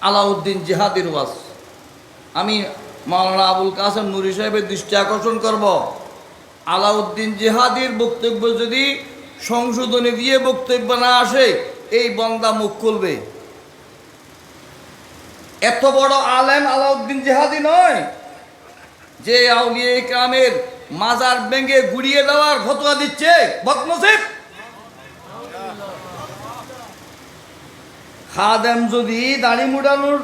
আলাউদ্দিন জিহাদির ওয়াজ। আমি মাওলানা আবুল কাসেম নুরি সাহেবের দৃষ্টি আকর্ষণ করব, আলাউদ্দিন জিহাদির বক্তব্য যদি সংশোধনী দিয়ে বক্তব্য না আসে, এই বন্দা মুখ খুলবে। এত বড় আলেম আলাউদ্দিন জিহাদি নয় যে আউলিয়া ইকরামের মাজার ভেঙে গুড়িয়ে দেওয়ার ফতোয়া দিচ্ছে। বদনসিব খাদেম যদি দাড়ি মুড়ানোর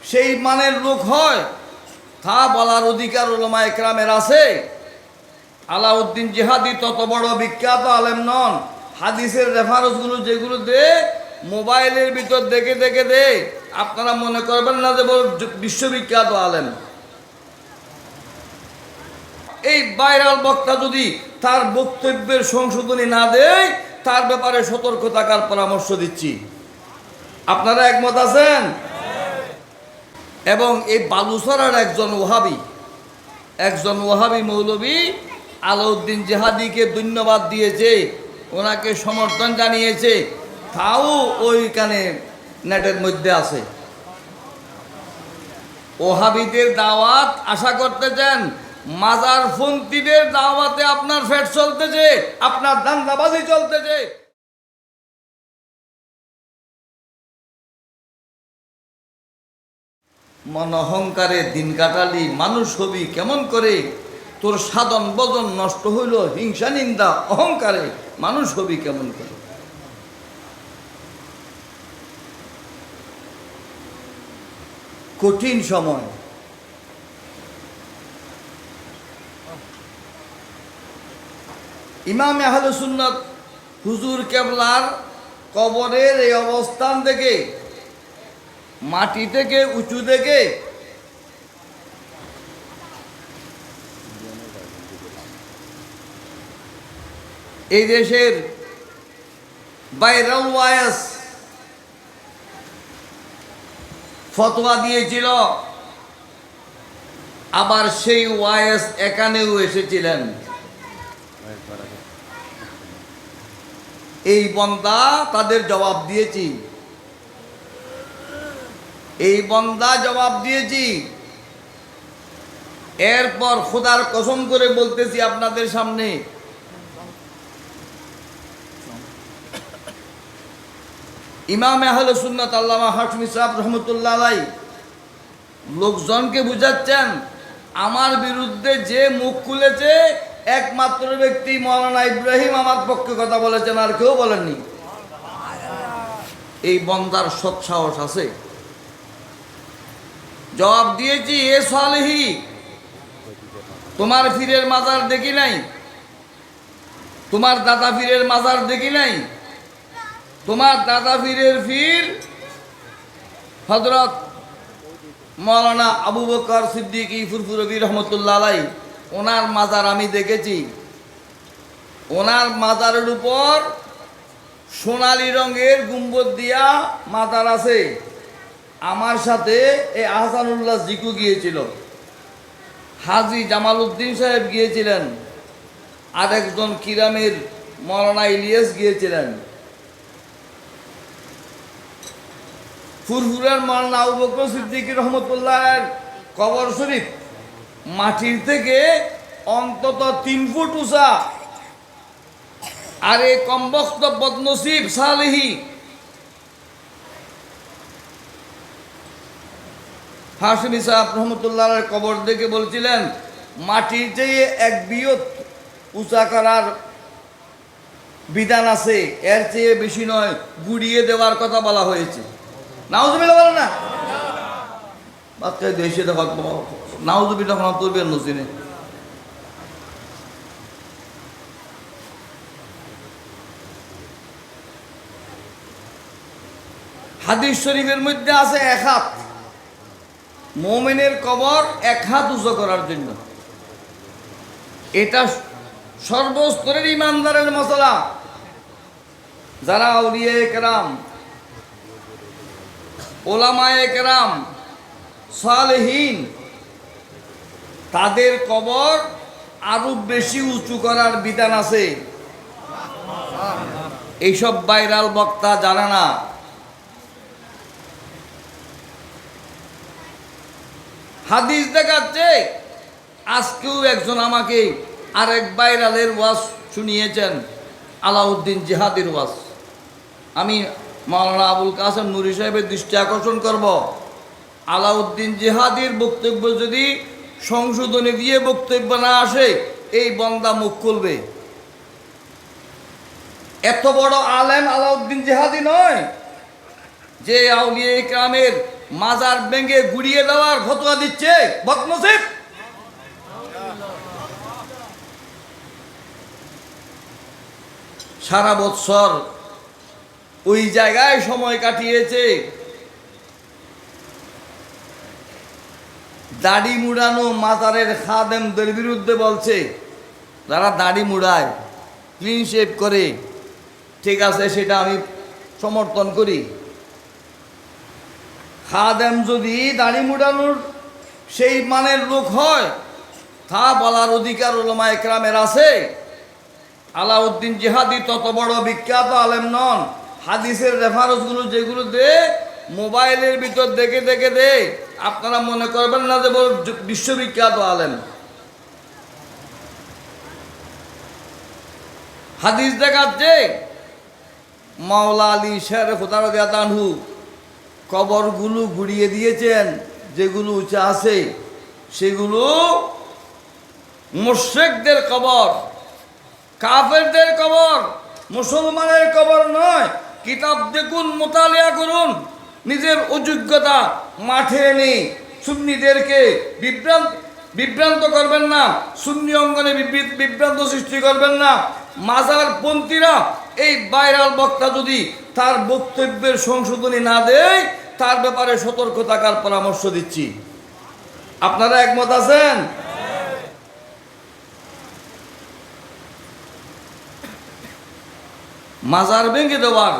সেই মানের লোক হয়, তা বলার অধিকার উলামা ইকরামের আছে। আলাউদ্দিন জিহাদি তত বড় বিখ্যাত আলেম নন। হাদিসের রেফারেন্সগুলো যেগুলো দে মোবাইলের ভিতর দেখে দেখে দে, আপনারা মনে করবেন না যে বড় বিশ্ববিখ্যাত আলেম। এই ভাইরাল বক্তা যদি তার বক্তব্যের সংশোধনী না দেয়, তার ব্যাপারে সতর্ক থাকার পরামর্শ দিচ্ছি। আপনারা একমত আছেন? এবং এই বালুচরার একজন ওহাবি মৌলবী আলাউদ্দিন জিহাদিকে ধন্যবাদ দিয়েছে, ওনাকে সমর্থন জানিয়েছে, তাও ওইখানে নেটের মধ্যে আছে। ওহাবিদের দাওয়াত আশা করতেছেন, মাজার ফন্তিদের দাওয়াতে আপনার ফেট চলতেছে, আপনার দান্দাবাজি চলতেছে। মন অহংকারে দিন কাটালি, মানুষ হবি কেমন করে, তোর সাধন বদন নষ্ট হইল হিংসা নিন্দা অহংকারে, মানুষ হবি কেমন করে। কঠিন সময়। ইমাম আহলে সুন্নাত হুজুর কেবলার কবরের এই অবস্থান থেকে, মাটি থেকে উঁচু থেকে এই দেশের ভাইরাল ওয়াইস ফতোয়া দিয়েছিল, আবার সেই ওয়াইস এখানেও এসেছিলেন। এই বন্দা তাদের জবাব দিয়েছি, জবাব দিয়েছি। এরপর খোদার কসম করে বলতেছি আপনাদের সামনে, ইমাম আহলে সুন্নাত আল্লামা হাশমি সাহেব রহমতুল্লাহ আলাইহি লোকজনকে বুঝাচ্ছেন, আমার বিরুদ্ধে যে মুখ খুলেছে একমাত্র ব্যক্তি মাওলানা ইব্রাহিম আমার পক্ষে কথা বলেছেন, আর কেউ বলেননি। এই বন্দার সৎ সাহস আছে। জবাব দিয়েছি, এ সালেহি, তোমার পীরের মাজার দেখি নাই, তোমার দাদা পীরের মাজার দেখি নাই। তোমার দাদা পীরের পীর হযরত মাওলানা আবু বকর সিদ্দিক ফুরফুরবি রহমতুল্লাহ আলাইহি, ওনার মাজার আমি দেখেছি। ওনার মাজারের উপর সোনালী রঙের গুম্বদ দিয়া মাজার আছে। আমার সাথে এই আহসানুল্লাহ জিকু গিয়েছিল, হাজী জামাল উদ্দিন সাহেব গিয়েছিলেন, আরেকজন কিরামের মাওলানা ইলিয়াস গিয়েছিলেন। ফুরফুরার মাওলানা আবু বকর সিদ্দিক রহমতুল্লাহের কবর শরীফ মাটির থেকে অন্তত 3 ফুট উঁচা। আর এই কমবক্ত বদনসিব সালেহি হাশমি সাহেব রহমতুল্লাহের কবর দেখে বলছিলেন, মাটির চেয়ে 1 বিয়ত উঁচা করার বিধান আছে, এর চেয়ে বেশি নয়, গুড়িয়ে দেওয়ার কথা বলা হয়েছে। নাউজুবিল্লাহ বলে না, বাচ্চা দেশে দেখো নাউজুবিল্লাহ তুলবেন নজিনে। হাদিস শরীফের মধ্যে আছে 1 হাত, মুমিনের কবর 1 হাত উঁচু করার জন্য। এটা সর্বস্তরের ইমানদারের মশলা। যারা আউলিয়া কেরাম, ওলামায়ে কেরাম, সালেহীন, তাদের কবর আরো বেশি উঁচু করার বিধান আছে। এইসব ভাইরাল বক্তা জানে না। হাদিস দেখাচ্ছে। আজকেও একজন আমাকে আরেক বাইরালের ওয়াজ শুনিয়েছেন, আলাউদ্দিন জিহাদির ওয়াজ। আমি মাওলানা আবুল কাসেম নুরি সাহেবের দৃষ্টি আকর্ষণ করব, আলাউদ্দিন জিহাদির বক্তব্য যদি সংশোধনী দিয়ে বক্তব্য না আসে, এই বন্দা মুখ খুলবে। এত বড় আলেম আলাউদ্দিন জিহাদি নয় যে আউলিয়া ইকরামের মাজার ভেঙে গুড়িয়ে দেওয়ার ফতোয়া দিচ্ছে। বদনসিব। সারা বৎসর ওই জায়গায় সময় কাটিয়েছে। দাড়ি মুড়ানো মাজারের খাদেমদের বিরুদ্ধে বলছে, যারা দাড়ি মুড়ায়, ক্লিন শেভ করে, ঠিক আছে, সেটা আমি সমর্থন করি। খাদেম যদি দাড়ি মুড়ানোর সেই মানের লোক হয়, তা বলার অধিকার উলামা ইকরামের আছে। আলাউদ্দিন জিহাদি তত বড় বিখ্যাত আলেম নন। হাদিসের রেফারেন্সগুলো যেগুলো দে, মোবাইলের ভিতর দেখে দেখে দে, আপনারা মনে করবেন না যে বড় বিশ্ববিখ্যাত আলেম। হাদিস দেখাচ্ছে মাওলা আলী শের খোদা রাদিয়াল্লাহু আনহু কবরগুলো গুড়িয়ে দিয়েছেন, যেগুলো উঁচা আছে সেগুলো মুশরিকদের কবর, কাফেরদের কবর, মুসলমানের কবর নয়। কিতাব দেখুন, মোতালিয়া করুন, নিজের অযোগ্যতা মাঠে এনে সুন্নিদেরকে বিভ্রান্ত করবেন না, সুন্নি অঙ্গনে বিভ্রান্ত সৃষ্টি করবেন না। মাজারপন্থীরা এই ভাইরাল বক্তা যদি তার বক্তব্যের সংশোধনী না দেয়, তার ব্যাপারে সতর্ক থাকার পরামর্শ দিচ্ছি। আপনারা একমত আছেন? মাজার ভেঙে দেওয়ার,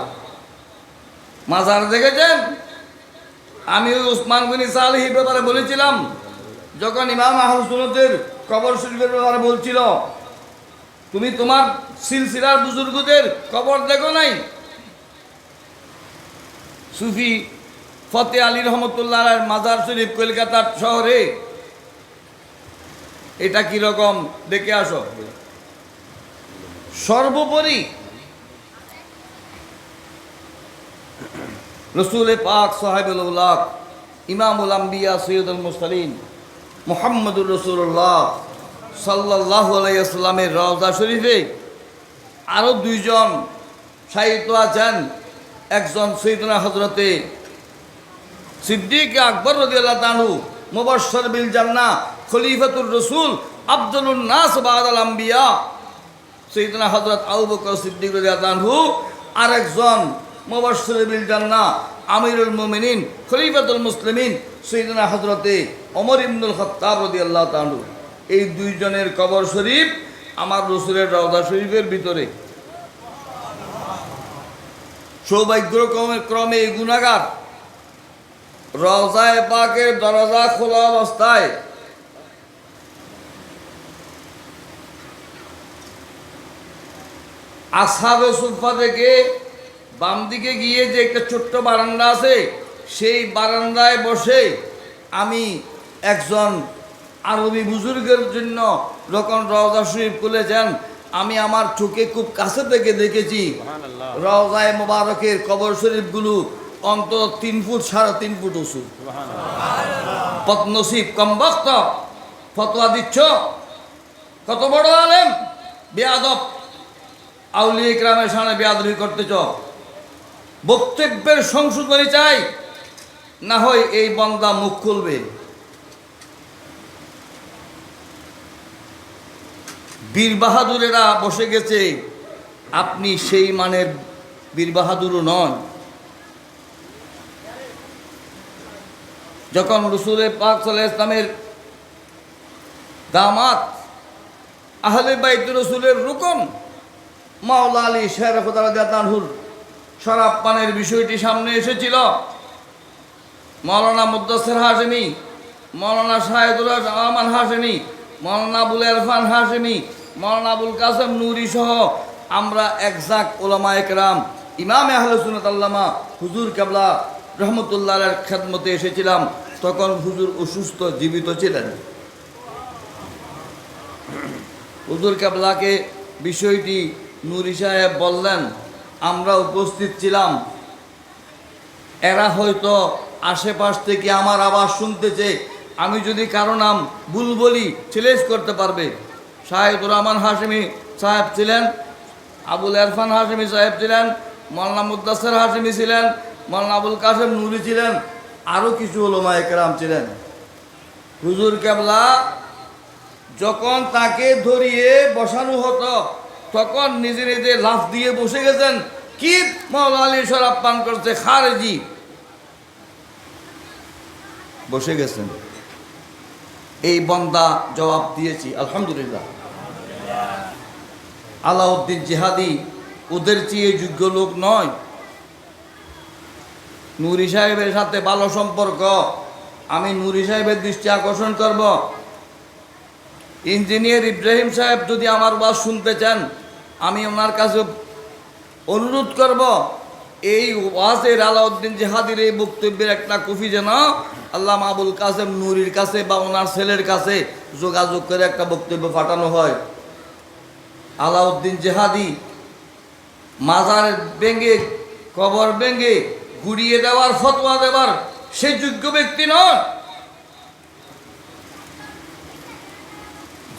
মাজার দেখেছেন? আমি ওই ওসমান গনি সালেহীর ব্যাপারে বলেছিলাম, যখন ইমাম আহলে সুন্নাতের কবর শরীফের ব্যাপারে বলছিল, তুমি তোমার সিলসিলার বুজুর্গদের কবর দেখো নাই? সুফি ফতে আলী রহমতুল্লাহ মাজার শরীফ কলকাতার শহরে, এটা কিরকম দেখে আসো। সর্বোপরি রসুল পাক সাহেবুল উল্লাহ ইমামুল আম্বিয়া সৈয়দুল মুরসালিন মুহাম্মদুর রাসূলুল্লাহ সাল্লাল্লাহু আলাইহি ওয়াসাল্লামের রওজা শরীফে আরও দুইজন শাহিদ আছেন। একজন সৈয়দনা হযরতে সিদ্দিক আকবর রাদিয়াল্লাহু তাআলা মুবাশশির বিল জান্নাহ খলিফাতুর রাসূল আফদালুন নাস বাদাল আম্বিয়া সৈয়দনা হযরত আবু বকর সিদ্দিক রাদিয়াল্লাহু তাআলা, আরেকজন মুবাশশির বিল জান্নাহ আমিরুল মুমিনিন খলিফাতুল মুসলিমিন সৈয়দনা হযরতে ওমর ইবনুল খাত্তাব রাদিয়াল্লাহু তাআলা। এই দুইজনের কবর শরীফ আমার রাসূলের রওজা শরীফের ভিতরে। সৌভাগ্যক্রমে এই গুনাহগার রওজায়ে পাকের দরজা খোলা অবস্থায় আসহাবে সুফা থেকে বাম দিকে গিয়ে যে একটা ছোট্ট বারান্দা আছে, সেই বারান্দায় বসে আমি একজন আরবি বুজুর্গের জন্য যখন রওজা শরীফ খুলেছেন, আমি আমার চোখে খুব কাছে থেকে দেখেছি রওজায়ে মোবারকের কবর শরীফগুলো অন্তত 3 ফুট 3.5 ফুট উঁচু। বদনসিব কমবক্ত ফতোয়া দিচ্ছ, কত বড় আলেম, বেয়াদব, আউলিয়া ইকরামের সামনে বেয়াদবি করতেছ। বক্তব্যের সংশোধনী চাই, না হয় এই বান্দা মুখ খুলবে। বীর বাহাদুরেরা বসে গেছে, আপনি সেই মানের বীর বাহাদুরও নন। যখন রাসূল পাক সাল্লাল্লাহু আলাইহি ওয়াসাল্লামের দামাত আহলে বাইত রাসূলের রুকন মাওলা আলী শের খোদা রাদিয়াল্লাহু আনহুর শরাব পানের বিষয়টি সামনে এসেছিল, মাওলানা মুদ্দাসির হাশেমি, মাওলানা শাহেদুল আমান হাশেমি, মাওলানা আবুল ইরফান হাশেমি, মাওলানা আবুল কাসেম নুরি সহ আমরা একজাক ওলামা একরাম ইমাম আহলে সুন্নাত আল্লামা হুজুর কেবলা রহমতুল্লাহর খেদমতে এসেছিলাম। তখন হুজুর অসুস্থ, জীবিত ছিলেন। হুজুর কেবলাকে বিষয়টি নুরি সাহেব বললেন, আমরা উপস্থিত ছিলাম, এরা হয়তো আশেপাশ থেকে আমার আওয়াজ শুনতেছে, আমি যদি কারো নাম ভুল বলি চ্যালেঞ্জ করতে পারবে। শাহিদুর রহমান হাশিমি সাহেব ছিলেন, আবুল এরফান হাশিমি সাহেব ছিলেন, মৌলানা মুদ্দাসির হাশিমি ছিলেন, মৌলানা আবুল কাসেম নুরি ছিলেন, আরও কিছু উলামায়ে কেরাম ছিলেন। হুজুর কেবলা যখন তাকে ধরিয়ে বসানো হতো তখন নিজে নিজে লাফ দিয়ে বসে গেছেন, কি মৌলা আলী শরাব পান করছে, খারেজি, বসে গেছেন। এই বান্দা জবাব দিয়েছি, আলহামদুলিল্লাহ। আলাউদ্দিন জিহাদি ওদের চেয়ে যোগ্য লোক নয়। নুরি সাহেবের সাথে ভালো সম্পর্ক, আমি নুরি সাহেবের দৃষ্টি আকর্ষণ করব। ইঞ্জিনিয়ার ইব্রাহিম সাহেব যদি আমার ওয়াজ শুনতে চান, আমি ওনার কাছে অনুরোধ করব, এই ওয়াজের আলাউদ্দিন জিহাদির এই বক্তব্যের একটা কপি যেন আল্লামা আবুল কাসেম নুরির কাছে বা ওনার ছেলের কাছে যোগাযোগ করে একটা বক্তব্য পাঠানো হয়। আলাউদ্দিন জিহাদি মাজার ভেঙে, কবর ভেঙে গুড়িয়ে দেওয়ার, ফতোয়া দেওয়ার সে যোগ্য ব্যক্তি নন।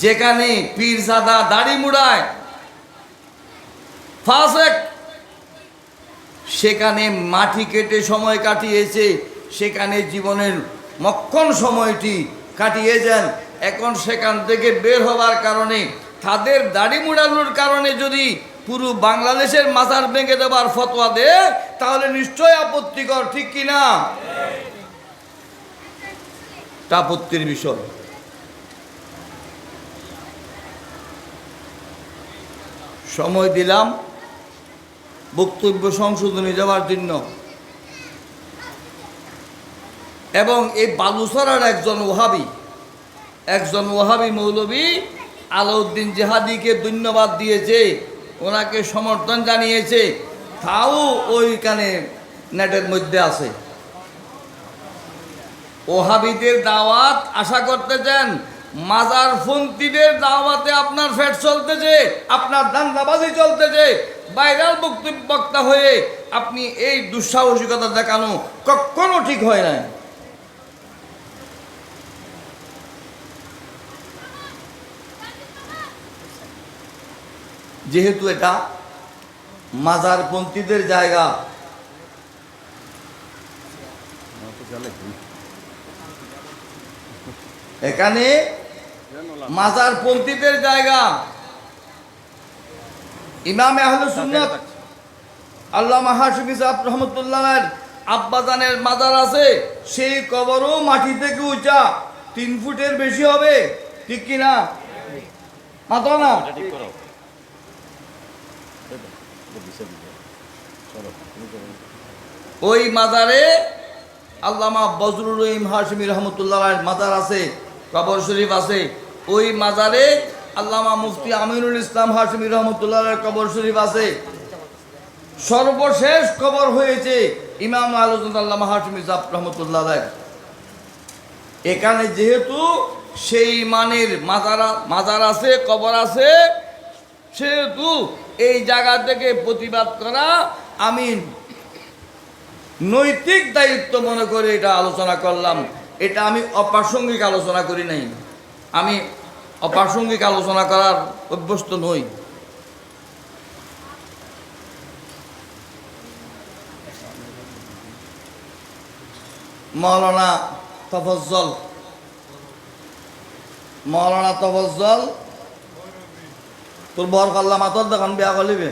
যেখানে পীরজাদা দাড়ি মুড়ায় ফাসেক, সেখানে মাটি কেটে সময় কাটিয়েছে, সেখানে জীবনের মক্ষণ সময়টি কাটিয়েছেন। এখন সেখান থেকে বের হবার কারণে, তাদের দাড়ি মুড়ানোর কারণে যদি পুরো বাংলাদেশের মাজার ভেঙে দেওয়ার ফতোয়া দেয়, তাহলে নিশ্চয় আপত্তিকর, ঠিক কিনা? তা আপত্তির বিষয়। সময় দিলাম বক্তব্য সংশোধনে যাওয়ার জন্য, এবং এই বালুচরার একজন ওহাবি মৌলবী আলাউদ্দিন জিহাদিকে ধন্যবাদ দিয়েছে, ওনাকে সমর্থন জানিয়েছে, তাও ওইখানে নেটের মধ্যে আছে। ওহাবিদের দাওয়াত আশা করতেছেন, মাজার ফন্তিদের দাওয়াতে আপনার ফেট চলতেছে, আপনার দান্দাবাজি চলতেছে, ভাইরাল বক্তা হয়ে আপনি এই দুঃসাহসিকতা দেখানো কখনো ঠিক হয় না। যেহেতু এটা মাজারপন্থীদের জায়গা, এখানে মাজারপন্থীদের জায়গা, ইমামে আহলুস সুন্নাত আল্লামা হাশিমি সাহেব রহমতুল্লাহের আব্বাজানের মাজার আছে, সেই কবরও মাটি থেকে উঁচা 3 ফুটের বেশি হবে, ঠিক কিনা? মাথা না ওই মাজারে আল্লামা বজরুল রহিম হাশিমি রহমতুল্লাহের মাজার আছে, কবর শরীফ আছে। ওই মাজারে আল্লামা মুফতি আমিনুল ইসলাম হাশিমি রহমতুল্লাহের কবর শরীফ আছে। সর্বশেষ কবর হয়েছে ইমাম আল্লামা হাশিমি সাহেব রহমতুল্লাহের। এখানে যেহেতু সেই মানের মাজার আছে, কবর আছে, সেহেতু এই জায়গা থেকে প্রতিবাদ করা আমি নৈতিক দায়িত্ব মনে করে এটা আলোচনা করলাম। এটা আমি অপ্রাসঙ্গিক আলোচনা করি নাই, আমি অপ্রাসঙ্গিক আলোচনা করার অভ্যস্ত নই। মৌলানা তফজ্জল তোর বর কাল্লা মাতর দেখান বিয়া কলিবে।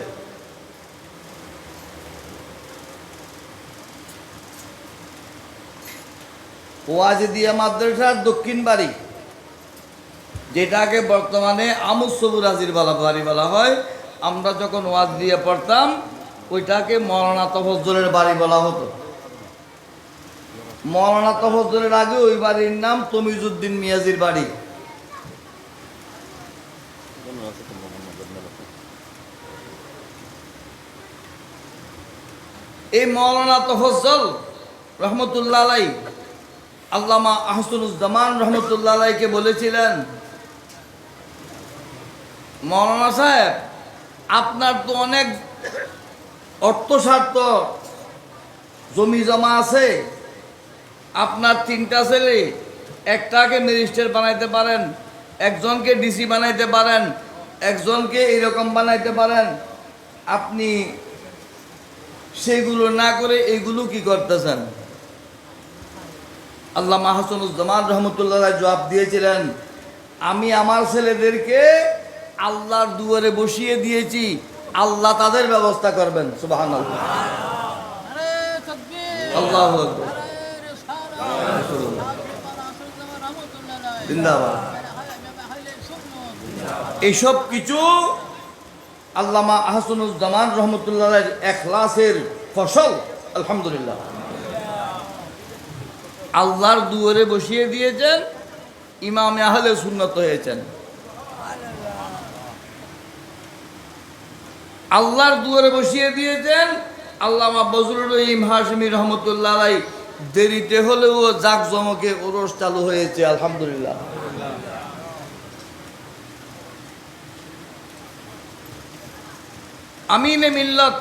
ওয়াজিদিয়া মাদ্রাসার দক্ষিণ বাড়ি, যেটাকে বর্তমানে আমুস সবুর হাজির বাড়ি বলা হয়, আমরা যখন ওয়াজ দিয়ে পড়তাম ওইটাকে মৌলানা তফজ্জলের বাড়ি বলা হতো। মৌলানা তফজ্জলের আগে ওই বাড়ির নাম তমিজউদ্দিন মিয়াজির বাড়ি। এই মৌলানা তফজ্জল রহমতুল্লাহ আলাইহি আল্লামা আহসানুজ্জামান রহমতুল্লাহ আলাইকে বলেছিলেন, মৌলানা সাহেব, আপনার তো অনেক অর্থস্বার্থ জমি জমা আছে, আপনার 3টা ছেলে, একটাকে ম্যাজিস্ট্রেট বানাইতে পারেন, একজনকে ডিসি বানাইতে পারেন, একজনকে এরকম বানাইতে পারেন, আপনি সেগুলো না করে এইগুলো কি করতেছেন? আল্লামা আহসানুজ্জামান রহমতুল্লাহ জবাব দিয়েছিলেন, আমি আমার ছেলেদেরকে আল্লাহর দুয়ারে বসিয়ে দিয়েছি, আল্লাহ তাদের ব্যবস্থা করবেন। সুবহানাল্লাহ, আল্লাহু আকবার, জিন্দাবাদ। এইসব কিছু আল্লামা আহসানুজ্জামান রহমতুল্লাহ ইখলাসের ফসল। আলহামদুলিল্লাহ, আল্লাহর দুয়ারে বসিয়ে দিয়েছেন, ইমামে আহলে সুন্নাত হয়েছেন। আল্লাহর দুয়ারে বসিয়ে দিয়েছেন। আল্লামা বজলুর রহিম হাশমি রহমতুল্লাহ আলাই দেরিতে হলেও জাকজমকে ওরস চালু হয়েছে। আলহামদুলিল্লাহ, আমিনে মিল্লাত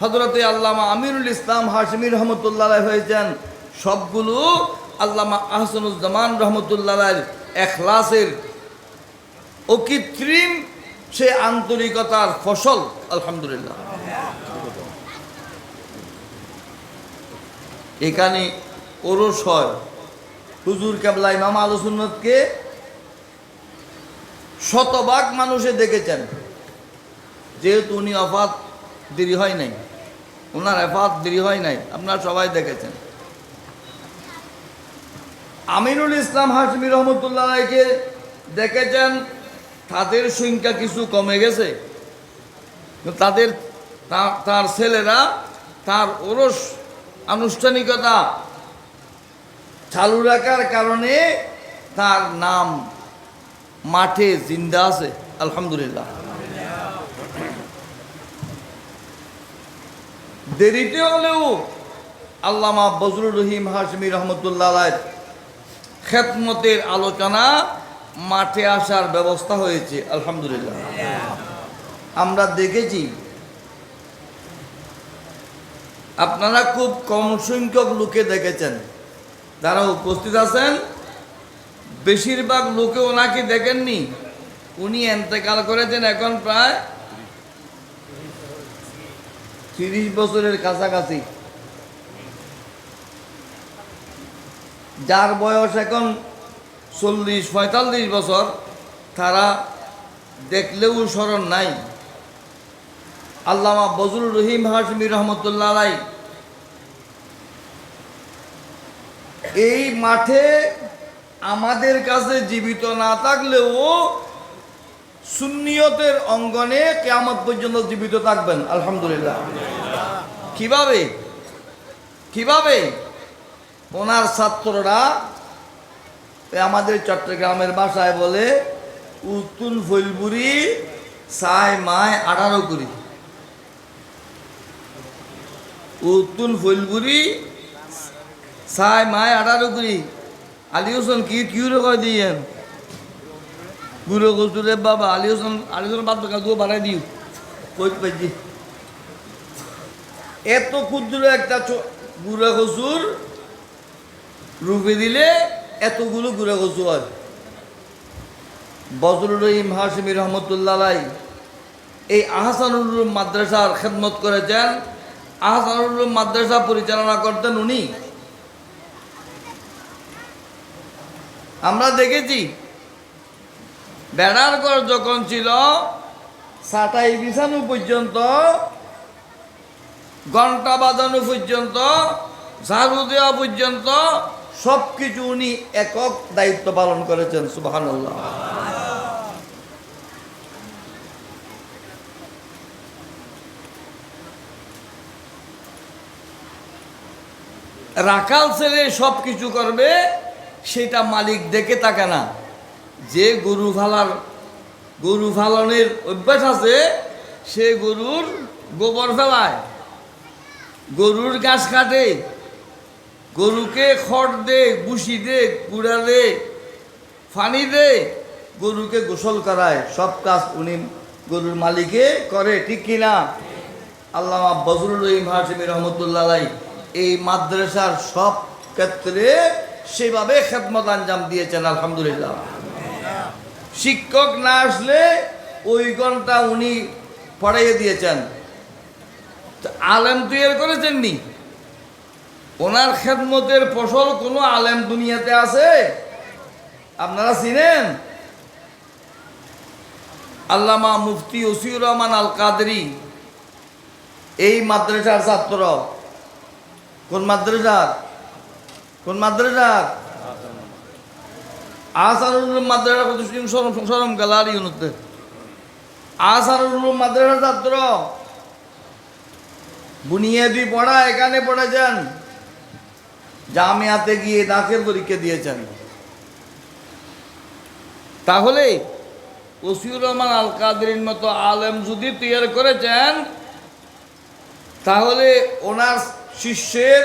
হযরতে আল্লামা আমিরুল ইসলাম হাশমি রহমতুল্লাহ আলাই হয়েছেন। সবগুলো আল্লামা আহসানুজ্জামান রহমতুল্লাহ আলাইর ইখলাসের অকৃত্রিম সে আন্তরিকতার ফসল। আলহামদুলিল্লাহ, এখানে ওরস হয়। হুজুর কেবলা ইমাম আহলে সুন্নাতকে শতভাগ মানুষে দেখেছেন, যেহেতু উনি ওফাত দেরি হয় নাই, ওনার ওফাত দেরি হয় নাই, আপনারা সবাই দেখেছেন। আমিনুল ইসলাম হাশমি রহমতুল্লাহকে দেখেছেন, তাদের সংখ্যা কিছু কমে গেছে, তার ছেলেরা তার ওরস আনুষ্ঠানিকতা চালু রাখার কারণে তার নাম মাঠে জিন্দা আছে। আলহামদুলিল্লাহ, দেরিতে হলেও আল্লামা বজলুর রহিম হাশমি রহমতুল্লাহ আলাইহির খেদমতের আলোচনা মাঠে আসার ব্যবস্থা হয়েছে। আলহামদুলিল্লাহ, আমরা দেখেছি। আপনারা খুব কম সংখ্যক লোকে দেখেছেন, যারা উপস্থিত আছেন বেশিরভাগ লোকে ওনাকে দেখেননি। উনি ইন্তেকাল করেছেন এখন প্রায় 30 বছরের কাছাকাছি। যার বয়স এখন 40-45 বছর, তারা দেখলেও স্মরণ নাই। আল্লামা বজলুর রহিম হাশমি রহমতুল্লাহ আলাই এই মাঠে আমাদের কাছে জীবিত না থাকলেও সুন্নিয়তের অঙ্গনে কিয়ামত পর্যন্ত জীবিত থাকবেন। আলহামদুলিল্লাহ, কিভাবে কিভাবে ওনার ছাত্ররা আমাদের চট্টগ্রামের ভাষায় বলে, উতুন ফুলবুরি সাই মায় 18 করি। উতুন ফুলবুরি সাই মায় 18 করি। আলী হোসেন কি কিউরে কয় দিয়েন গুরু গজুরে বাবা আলী হোসেন বাদ দু বাড়াই দিও কই পাইছি। এত ক্ষুদ্র একটা গুড়া গজুর রূপে দিলে এতগুলো গুড়া গজু হয়। বজলুর রহিম হাশমি রহমতুল্লাহ আলাই এই আহসানুল উলুম মাদ্রাসার খেদমত করেছেন। আহসানুল উলুম মাদ্রাসা পরিচালনা করতেন উনি। আমরা দেখেছি বেড়ার ঘর যখন ছিল, ছাটাই বিছানো পর্যন্ত, ঘন্টা বাজানো পর্যন্ত, ঝাড়ু দেওয়া পর্যন্ত সব কিছু উনি একক দায়িত্ব পালন করেছেন। সুবহানাল্লাহ, রাখাল ছেলে সব কিছু করবে সেটা মালিক দেখে থাকে না। যে গরু ফালনের অভ্যাস আছে, সে গরুর গোবর ফেলায়, গরুর ঘাস কাটে, গরুকে খড় দে, ভুসি দে, কুড়া দে, পানি দে, গরুকে গোসল করায়, সব কাজ উনি গরুর মালিকে করে, ঠিক কিনা? আল্লামা বজলুর রহিম হাশিমি রহমতুল্লাহ আলাইহি এই মাদ্রাসার সব ক্ষেত্রে সেভাবে খেদমত আঞ্জাম দিয়েছেন, আলহামদুলিল্লাহ। শিক্ষক না আসলে ওই ঘন্টা উনি পড়াইয়ে দিয়েছেন। আলেম তৈরি করেছেন নি? ওনার খেদমতের ফসল কোনো আলেম দুনিয়াতে আছে? আপনারা চিনেন? আল্লামা মুফতি ওসিউর রহমান আল কাদরি এই মাদ্রাসার ছাত্র। কোন মাদ্রাসার? কোন মাদ্রাসার? আসারুল মাদ্রাসা প্রতিষ্ঠিত সরম গ্যালারি উন্নতে আসারুল মাদ্রাসার ছাত্র। বুনিয়াদি পড়া এখানে পড়েছেন, জামিয়াতে গিয়ে দাখিল পরীক্ষা দিয়েছেন। তাহলে ওসিউর রহমান আল কাদরির মতো আলেম যদি তৈরি করেছেন, তাহলে ওনার শিষ্যের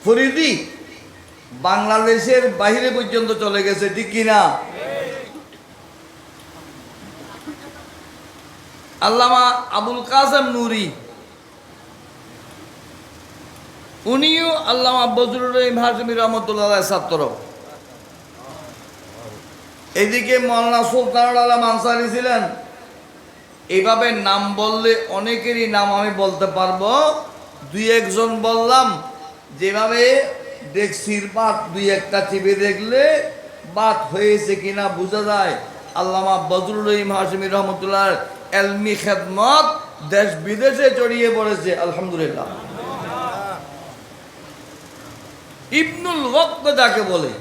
পরিধি বাংলাদেশের বাইরে পর্যন্ত চলে গেছে, ঠিক কিনা? আল্লামা আবুল কাসেম নুরি উনিও আল্লামা বজলুর রহিম হাশিমি রহমতুল্লাহ ছাত্র। এদিকে মৌলানা সুলতানুল আলম আনসারী ছিলেন। এইভাবে নাম বললে অনেকেরই নাম আমি বলতে পারবো, দুই একজন বললাম। যেভাবে ডেক্সির বাত দুই একটা চিপে দেখলে বাত হয়েছে কিনা বোঝা যায়। আল্লামা বজলুর রহিম হাশিমি রহমতুল্লাহ এলমি খেদমত দেশ বিদেশে ছড়িয়ে পড়েছে, আলহামদুলিল্লাহ। ইবনুল ওয়াক্ত যাকে বলে,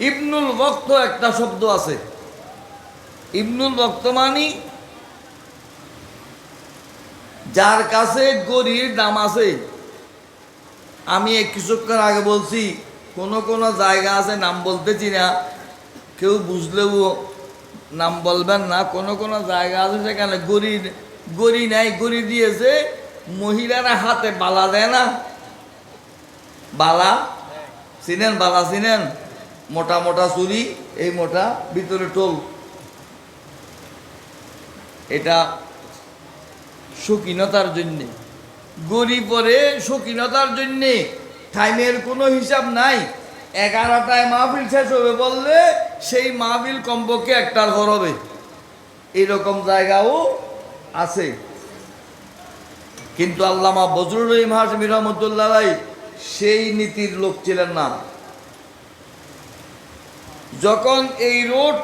ইবনুল ওয়াক্ত একটা শব্দ আছে। ইবনুল ওয়াক্ত মানে যার কাছে গড়ির দাম আছে। আমি কিছুক্ষণ আগে বলছি, কোন কোন জায়গা আছে নাম বলতেছি না, কেউ বুঝলেও নাম বলবেন না। কোন কোন জায়গা আছে সেখানে গড়ি নাই, গড়ি দিয়েছে। মহিলারা হাতে বালা দেয় না, বালা চিনেন? বালা চিনেন? মোটা মোটা চুরি, এই মোটা ভিতরে টোল। এটা শৌখিনতার জন্যে গড়ি পরে, শৌখিনতার জন্যে। টাইমের কোনো হিসাব নাই। 11টায় মাহফিল শেষ হবে বললে সেই মাহফিল কমপক্ষে 1টার ঘর হবে, এইরকম জায়গাও আছে। কিন্তু আল্লামা বজলুর রহিম হাশিমি রহমতুল্লাহ আলাইহি সেই নীতির লোক ছিলেন না। যখন এই রোড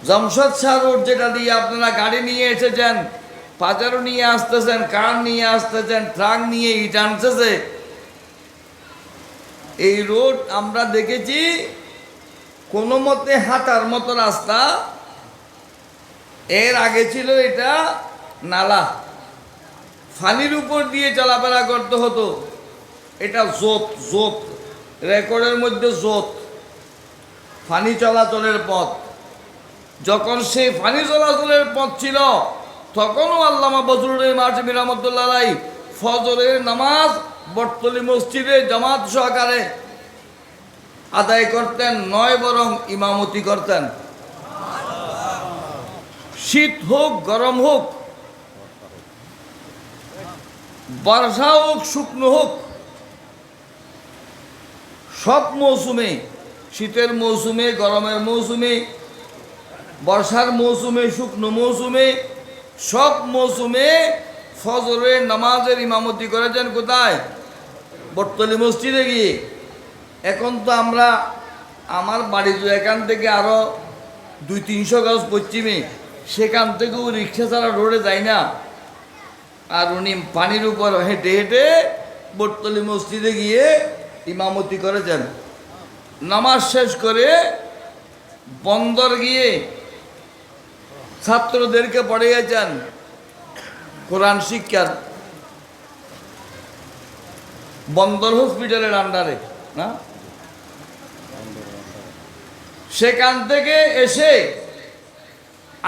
জামশেদ শাহ রোড, যেটা দিয়ে আপনারা গাড়ি নিয়ে এসেছেন, পাজারো নিয়ে আসতেছেন, কার নিয়ে আসতেছেন, ট্রাক নিয়ে ইট আনতেছে, এই রোড আমরা দেখেছি কোনো মতে হাঁটার মতো রাস্তা। এর আগে ছিল এটা নালা, ফানির উপর দিয়ে চলাফেরা করতে হতো। এটা জোত রেকর্ডের মধ্যে জোত, ফানি চলাচলের পথ। যখন সেই ফানি চলাচলের পথ ছিল, তখনও আল্লামা বজলুর রহিম হাশিমি রহমতুল্লাহ আলাইহি ফজরের নামাজ বটতলী মসজিদে জামাত সহকারে আদায় করতেন, নয় বরং ইমামতি করতেন। শীত হোক, গরম হোক, বর্ষা হোক, শুকনো হোক, সব মৌসুমে, শীতের মৌসুমে, গরমের মৌসুমে, বর্ষার মৌসুমে, শুকনো মৌসুমে, সব মৌসুমে ফজরের নামাজের ইমামতি করেছেন। কোথায়? বটতলী মসজিদে গিয়ে। এখন তো আমরা, আমার বাড়ি তো এখান থেকে আরো 200-300 গজ পশ্চিমে, সেখান থেকেও রিক্সা ছাড়া রোডে যায় না। আর উনি পানির উপর হেঁটে হেঁটে বটতলী মসজিদে গিয়ে ইমামতি করেছেন। নামাজ শেষ করে বন্দর গিয়ে ছাত্রদেরকে পড়িয়েছেন কোরআন শিক্ষার, বন্দর হসপিটালের আন্ডারে না। সেখান থেকে এসে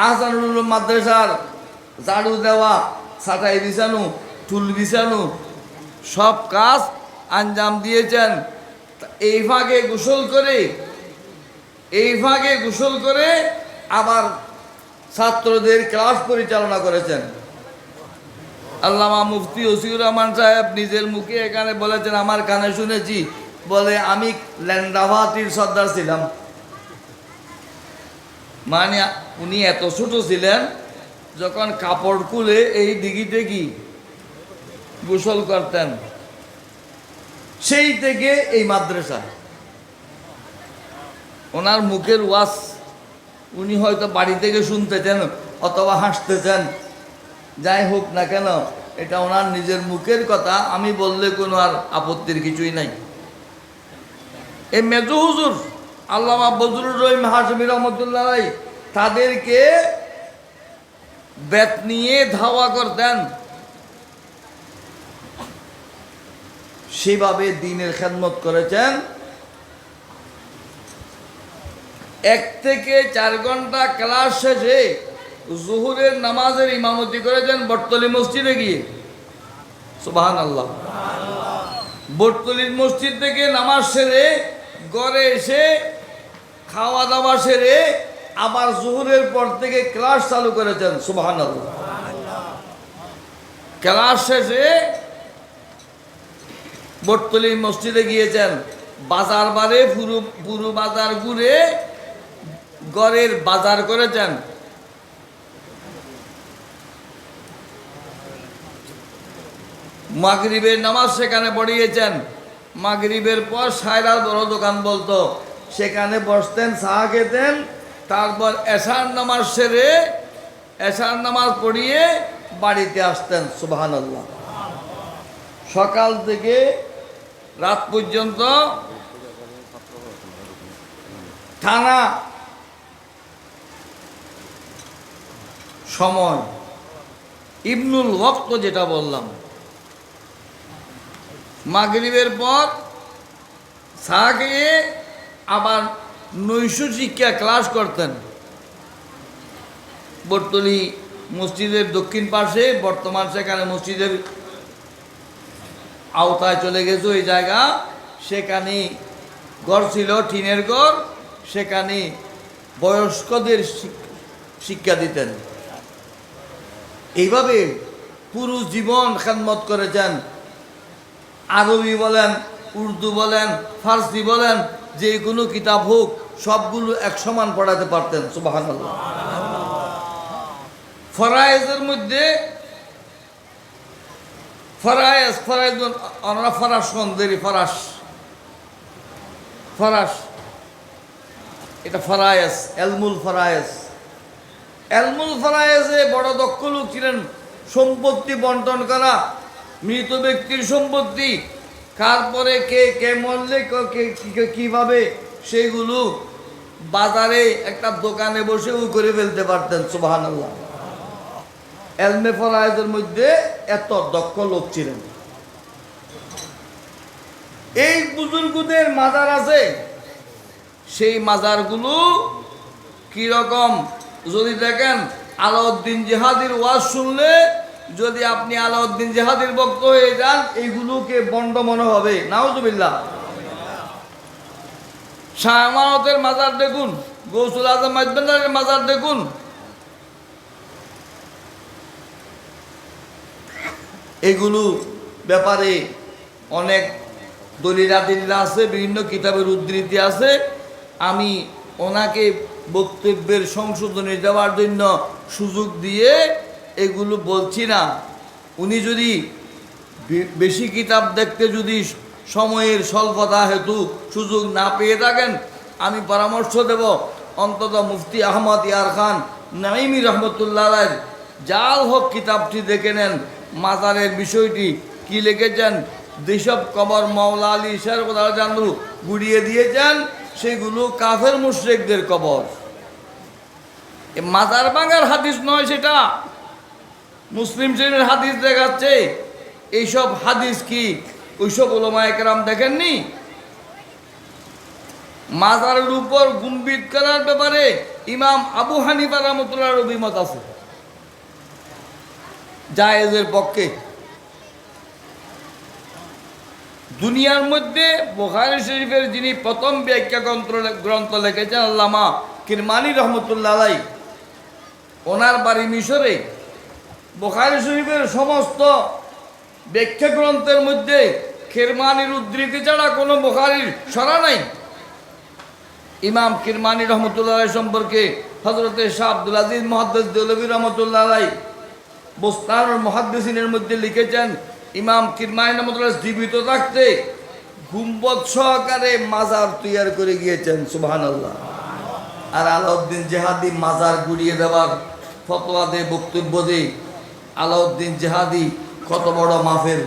আহসানুল উলুম মাদ্রাসার ঝাড়ু দেওয়া, ছাটাই বিছানো, টুল বিছানো সব কাজ আঞ্জাম দিয়েছেন। এই ভাগে গোসল করে আবার ছাত্রদের ক্লাস পরিচালনা করেছেন। আল্লামা মুফতি ওসিউর রহমান সাহেব নিজের মুখে এখানে বলেছেন, আমার কানে শুনেছি, বলে আমি ল্যান্ডাভাতির সর্দার ছিলাম। মানে উনি এত ছোট ছিলেন, যখন কাপড় খুলে এই দিঘিতে কি গোসল করতেন। সেই থেকে এই মাদ্রাসা, ওনার মুখের ওয়াজ উনি হয়তো বাড়ি থেকে শুনতেছেন অথবা হাসতেছেন, যাই হোক না কেন এটা ওনার নিজের মুখের কথা, আমি বললে কোনো আর আপত্তির কিছুই নাই। এই মেজু হুজুর আল্লামা বজলুর রহিম হাশমি রহমতুল্লাহ তাদেরকে বেত নিয়ে ধাওয়া করতেন, সেভাবে দ্বীনের খেদমত করেছেন। 1 থেকে 4 ঘন্টা ক্লাস শেষে জোহরের নামাজের ইমামতি করেছেন বটতলী মসজিদে গিয়ে। সুবহানাল্লাহ। বটতলীর মসজিদ থেকে নামাজ সেরে ঘরে এসে খাওয়া দাওয়া সেরে আবার জোহরের পর থেকে ক্লাস চালু করেছেন। সুবহানাল্লাহ। ক্লাস শেষে বটতলী মসজিদে গিয়েছেন, বাজার বারে পুরো বাজার ঘুরে ঘরের বাজার করেছেন। মাগরিবের নামাজ সেখানে পড়িয়েছেন। মাগরিবের পর সায়রার বড় দোকান বলতো, সেখানে বসতেন, চা খেতেন, তারপর এশার নামাজ সেরে এশার নামাজ পড়িয়ে বাড়িতে আসতেন। সুবহানাল্লাহ। সকাল থেকে রাত পর্যন্ত টানা সময়, ইবনুল ওয়াক্ত যেটা বললাম, মাগরিবের পর চা খেয়ে আবার নৈশ শিক্ষা ক্লাস করতেন। বটতলী মসজিদের দক্ষিণ পাশে, বর্তমান সেখানে মসজিদের আওতায় চলে গেছে ওই জায়গা, সেখানে ঘর ছিল, টিনের ঘর, সেখানে বয়স্কদের শিক্ষা দিতেন। এইভাবে পুরো জীবন খেদমত করেছেন। আরবি বলেন, উর্দু বলেন, ফার্সি বলেন, যে কোনো কিতাব হোক সবগুলো এক সমান পড়াতে পারতেন। সুবহানাল্লাহ। ফরায়েজের মধ্যে এটা ফরায়েজ, এলমুল ফরায়েজে বড় দক্ষ লোক ছিলেন। সম্পত্তি বন্টন করা, মৃত ব্যক্তির সম্পত্তি, তারপরে কে মরলে কিভাবে সেগুলো বাজারে একটা দোকানে বসেও করে ফেলতে পারতেন। সুবহানাল্লাহ। এলমে ফরায়েজের মধ্যে এত দক্ষ লোক ছিলেন। এই বুজুর্গদের মাজার আছে, সেই মাজারগুলো কিরকম যদি দেখেন, আলাউদ্দিন জিহাদির ওয়াজ শুনলে যদি আপনি আলাউদ্দিন জিহাদির ভক্ত হয়ে যান, এইগুলোকে বন্ড মনে হবে। নাউজুবিল্লাহ। শাহ আমানতের মাজার দেখুন, গৌসুল আজম মাইজবান্ডারের মাজার দেখুন, এগুলো ব্যাপারে অনেক দলিল-আদিল্লা আছে, বিভিন্ন কিতাবের উদ্ধৃতি আছে। আমি ওনাকে বক্তব্যের সংশোধনী দেওয়ার জন্য সুযোগ দিয়ে এগুলো বলছি না। উনি যদি বেশি কিতাব দেখতে যদি সময়ের স্বল্পতা হেতু সুযোগ না পেয়ে থাকেন, আমি পরামর্শ দেব অন্তত মুফতি আহমদ ইয়ার খান নাইমি রহমতুল্লাহ জাল হক কিতাবটি দেখে নেন। মাজারের বিষয়টি কি লিখেছেন, যেসব কবর মাওলা আলী শাহরু গুড়িয়ে দিয়েছেন সেগুলো কাফের মুশরিকদের কবর। মাজার ভাঙার হাদিস নয়, সেটা মুসলিম শরীফের হাদিস দেখাচ্ছে। এইসব হাদিস কি ওইসব উলামায়ে কেরাম দেখেননি? মাজারের উপর গুম্বিত করার ব্যাপারে ইমাম আবু হানিফা রাহমাতুল্লাহর অভিমত আছে, জায়েজের পক্ষে। দুনিয়ার মধ্যে বুখারী শরীফের যিনি প্রথম ব্যাখ্যা গ্রন্থ লিখেছেন আল্লামা কিরমানি রহমতুল্লাহ আলাইহি, ওনার বাড়ি মিশরে। বুখারী শরীফের সমস্ত ব্যাখ্যা গ্রন্থের মধ্যে কিরমানির উদ্ধৃতি ছাড়া কোনো বুখারীর সরা নাই। ইমাম কিরমানি রহমতুল্লাহ আলাইহি সম্পর্কে হযরতে শাহ আব্দুল আজিজ মুহাদ্দিস দেওলভী রহমতুল্লাহ আলাইহি বুস্তানুল মুহাদ্দিসিনের মধ্যে লিখেছেন, ইমাম কিরমানি রহমতুল্লাহ জীবিত থাকতে গুম্বদ সহকারে মাজার তৈরি করে গিয়েছেন, সুবহানাল্লাহ। আর আলাউদ্দিন জেহাদি মাজার গুড়িয়ে দেওয়ার ফতোয়া দিয়ে বক্তব্য দিয়ে আলাউদ্দিন জেহাদি কত বড় মাফের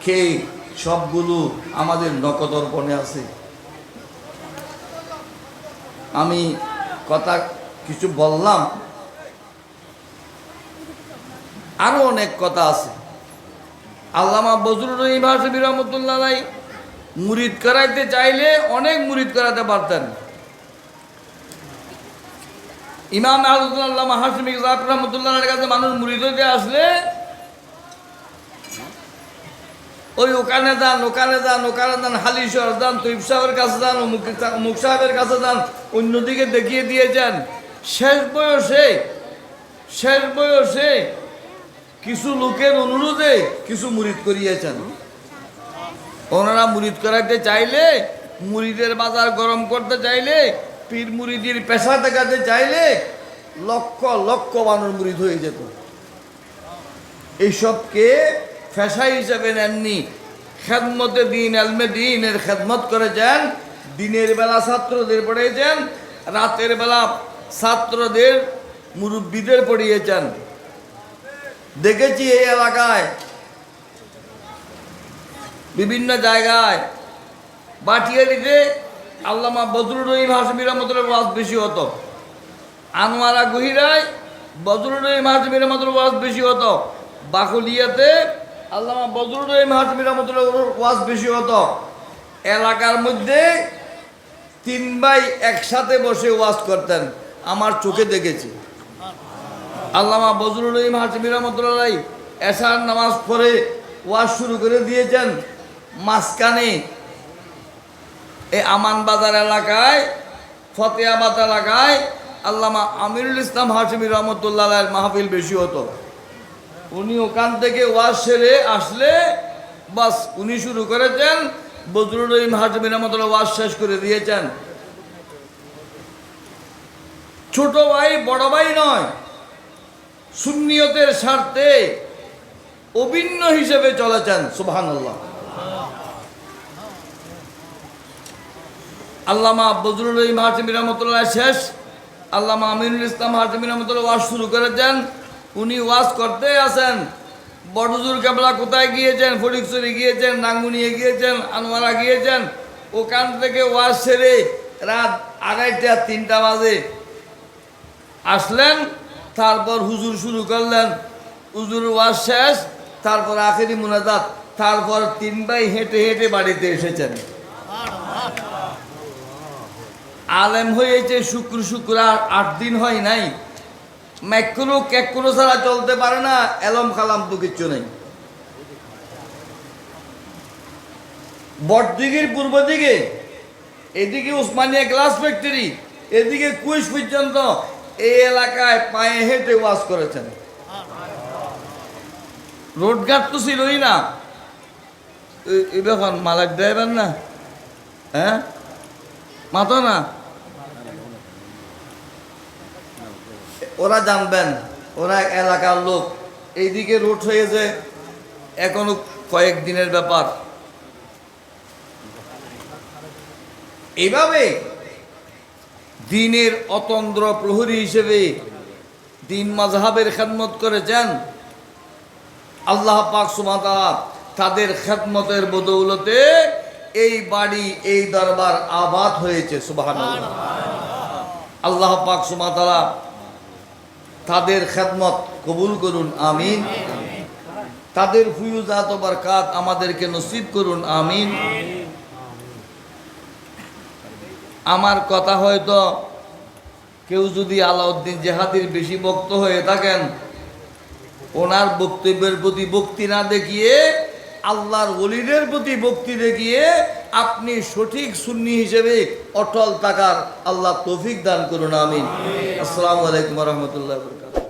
খেয়ে সবগুলো আমাদের নকদর্পণে আছে। আমি কথা কিছু বললাম, আরো অনেক কথা আছে। আল্লামা বজলুর রহিম হাশমি রহমতুল্লাহ আলাইহি মুরিদ করাইতে চাইলে অনেক মুরিদ করাতে পারতেন। ইমাম আল্লামা হাশমি রহমতুল্লাহ আলাইহির কাছে মানুষ মুরিদ হইতে আসলে ওই ওখানে যান, ওখানে যান, ওখানে যান, হালিশহর যান, তৈব সাহেবের কাছে যান, মুখ সাহেবের কাছে যান, অন্যদিকে দেখিয়ে দিয়েছেন। শেষ বয়সে কিছু লোকের অনুরোধে কিছু মুরিদ করিয়েছেন। ওনারা মুরিদ করাইতে চাইলে, মুরিদের বাজার গরম করতে চাইলে, পীর মুরিদির পেশা দেখাতে চাইলে লক্ষ লক্ষ মানুষ মুরিদ হয়ে যেত। এইসবকে পেশা হিসেবে নেননি, খেদমতে দিন, এলমে দিনের খেদমত করেছেন। দিনের বেলা ছাত্রদের পড়িয়েছেন, রাতের বেলা ছাত্রদের মুরব্বীদের পড়িয়েছেন। দেখেছি এই এলাকায় বিভিন্ন জায়গায় বাটিয়ারিতে আল্লামা বজলুর রহিম হাশমি রহমতুল্লাহর ওয়াজ বেশি হতো, আনোয়ারা গহিরায় বজলুর রহিম হাশমি রহমতুল্লাহর ওয়াজ বেশি হতো, বাকুলিয়াতে আল্লামা বজলুর রহিম হাশমি রহমতুল্লাহর ওয়াজ বেশি হতো। এলাকার মধ্যে 3 ভাই একসাথে বসে ওয়াজ করতেন, আমার চোখে দেখেছি। আল্লামা বজলুর রহিম হাশমি রহমতুল্লাহ এশার নামাজ পড়ে ওয়াজ শুরু করে দিয়েছেন। মাঝখানে এই আমান বাজার এলাকায়, ফতেহাবাদ এলাকায় আল্লামা আমিরুল ইসলাম হাশমি রহমতুল্লাহ মাহফিল বেশি হতো। উনি ওখান থেকে ওয়াজ সেরে আসলে বাস উনি শুরু করেছেন, বজলুর রহিম হাশমি রহমতুল্লাহ ওয়াজ শেষ করে দিয়েছেন। ছোট ভাই বড় ভাই নয়, সুন্নিয়তের স্বার্থে অভিন্ন হিসেবে চলেছেন, সুবহানাল্লাহ। আল্লামা বজলুর রহিম হাশমি রহমতুল্লাহ শেষ, আল্লামা আমিনুল ইসলাম হাশমি রহমতুল্লাহ ওয়াজ শুরু করেছেন। উনি ওয়াজ করতে আছেন, বড়জুর কেবলা কোথায় গিয়েছেন, ফটিকছড়ি গিয়েছেন, নাঙ্গুনিয়ে গিয়েছেন, আনোয়ারা গিয়েছেন। ওখান থেকে ওয়াজ সেরে রাত 2:30-3টা বাজে আসলেন। তারপর হুজুর শুরু করলেন, হুজুর ওয়াজ শেষ, তারপর আখেরি মুনাজাত, তারপর 3 ভাই হেঁটে হেঁটে বাড়িতে এসেছেন। আলেম হয়েছে শুক্র 8 দিন হয় নাই। ম্যাক্রো ক্যাক্রো ছাড়া চলতে পারে না, এলম খালাম তো কিচ্ছু নেই। বটদিঘির পূর্ব দিকে, এদিকে উসমানিয়া গ্লাস ফ্যাক্টরি, এদিকে কুইশ পর্যন্ত এই এলাকায় পায়ে হেঁটে ওয়াজ করেছেন। রোডঘাট তো ছিলই না। এখন মালাক ড্রাইভার না, হ্যাঁ মাতো না, ওরা জানবেন, ওরা এলাকার লোক। এইদিকে রোড হয়েছে এখনো কয়েকদিনের ব্যাপার। এইভাবে দিনের অতন্দ্র প্রহরী হিসেবে দিন মাযহাবের খেদমত করেছেন। আল্লাহ পাক সুবহানাহু ওয়া তাআলা তাদের খেদমতের বদৌলতে এই বাড়ি, এই দরবার আবাদ হয়েছে, সুবহানাল্লাহ। আল্লাহ পাক সুবহানাহু ওয়া তাআলা তাদের খেদমত কবুল করুন, আমিন। তাদের ফুয়ুজাত ও বরকাত আমাদেরকে নসিব করুন, আমিন। আমার কথা হয়তো কেউ যদি আলাউদ্দিন জেহাদির বেশি ভক্ত হয়ে থাকেন, ওনার বক্তব্যের প্রতি ভক্তি না দেখিয়ে আল্লাহর ওলিদের প্রতি ভক্তি দেখিয়ে আপনি সঠিক সুন্নি হিসেবে অটল থাকার আল্লাহ তৌফিক দান করুন, আমিন। আসসালামু আলাইকুম ওয়া রাহমাতুল্লাহি ওয়া বারাকাতুহু।